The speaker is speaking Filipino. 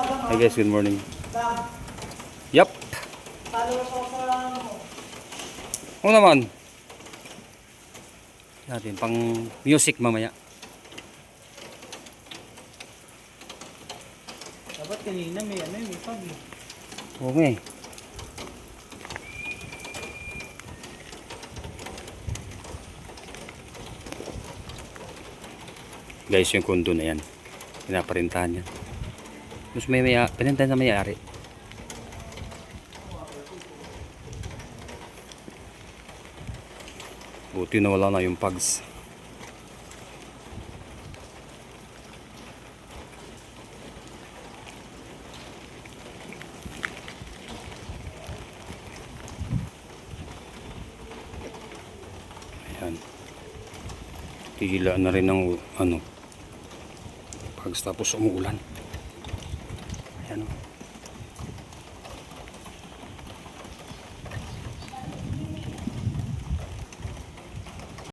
Hi guys, good morning. Yup. Oo naman. Natin pang music mamaya. Dapat kanina may may pag eh. Oo nga eh. Guys, yung kondo na yan. Pinaparintahan niya. Mas may pinantahan na may-ari. Buti na wala na yung pugs. Ayan. Tigila na rin ng pugs tapos umuulan. Ayan o.